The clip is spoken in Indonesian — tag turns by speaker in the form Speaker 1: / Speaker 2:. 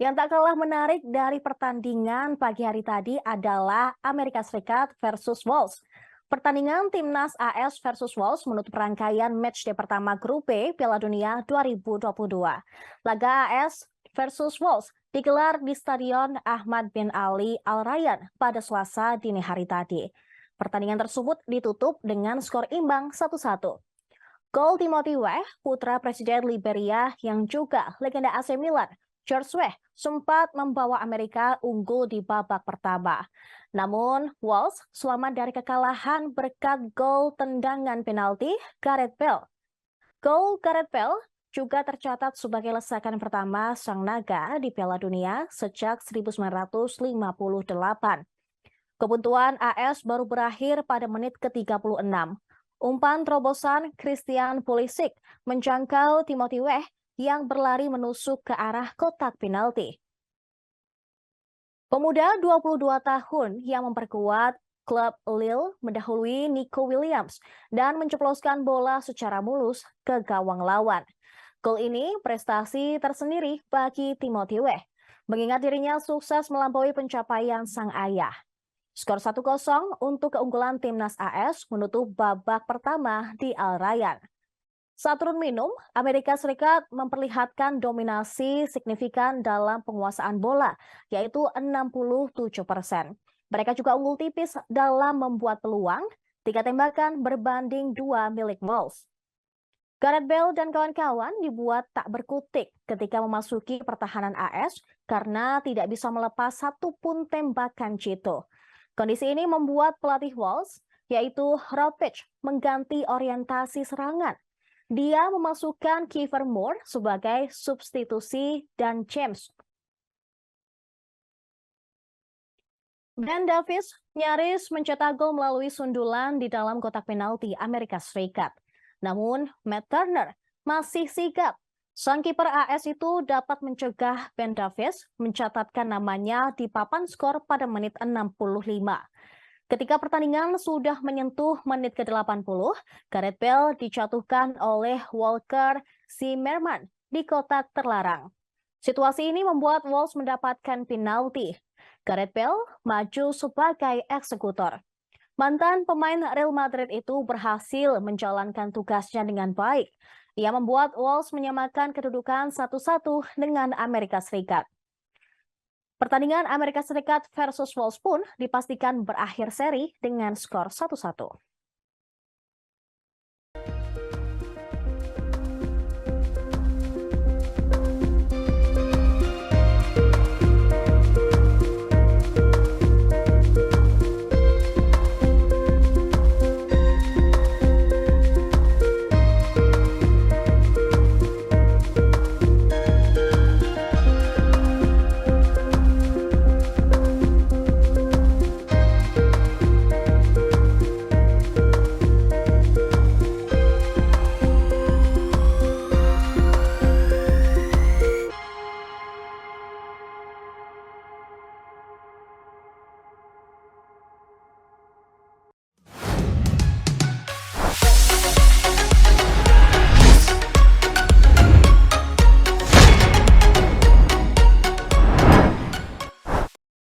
Speaker 1: Yang tak kalah menarik dari pertandingan pagi hari tadi adalah Amerika Serikat versus Wales. Pertandingan Timnas AS versus Wales menutup rangkaian matchday pertama Grup B Piala Dunia 2022. Laga AS versus Wales digelar di Stadion Ahmad bin Ali Al Rayyan pada Selasa dini hari tadi. Pertandingan tersebut ditutup dengan skor imbang 1-1. Gol Timothy Weah, putra Presiden Liberia yang juga legenda AC Milan, George Weah, sempat membawa Amerika unggul di babak pertama. Namun, Wales selamat dari kekalahan berkat gol tendangan penalti Gareth Bale. Gol Gareth Bale juga tercatat sebagai lesakan pertama Sang Naga di Piala Dunia sejak 1958. Kebuntuan AS baru berakhir pada menit ke-36. Umpan terobosan Christian Pulisic menjangkau Timothy Weah yang berlari menusuk ke arah kotak penalti. Pemuda 22 tahun yang memperkuat klub Lille mendahului Nico Williams dan menceploskan bola secara mulus ke gawang lawan. Gol ini prestasi tersendiri bagi Timothy Weah, mengingat dirinya sukses melampaui pencapaian sang ayah. Skor 1-0 untuk keunggulan Timnas AS menutup babak pertama di Al Rayyan. Saat turun minum, Amerika Serikat memperlihatkan dominasi signifikan dalam penguasaan bola, yaitu 67%. Mereka juga unggul tipis dalam membuat peluang, 3 tembakan berbanding 2 milik Wales. Gareth Bale dan kawan-kawan dibuat tak berkutik ketika memasuki pertahanan AS karena tidak bisa melepas satupun tembakan jitu. Kondisi ini membuat pelatih Wales, yaitu Ropich, mengganti orientasi serangan. Dia memasukkan Kiefer Moore sebagai substitusi dan James. Ben Davies nyaris mencetak gol melalui sundulan di dalam kotak penalti Amerika Serikat. Namun, Matt Turner masih sigap. Sang kiper AS itu dapat mencegah Ben Davies mencatatkan namanya di papan skor pada menit 65. Ketika pertandingan sudah menyentuh menit ke-80, Gareth Bale dijatuhkan oleh Walker Zimmerman di kotak terlarang. Situasi ini membuat Wolves mendapatkan penalti. Gareth Bale maju sebagai eksekutor. Mantan pemain Real Madrid itu berhasil menjalankan tugasnya dengan baik. Ia membuat Wolves menyamakan kedudukan 1-1 dengan Amerika Serikat. Pertandingan Amerika Serikat versus Wales pun dipastikan berakhir seri dengan skor 1-1.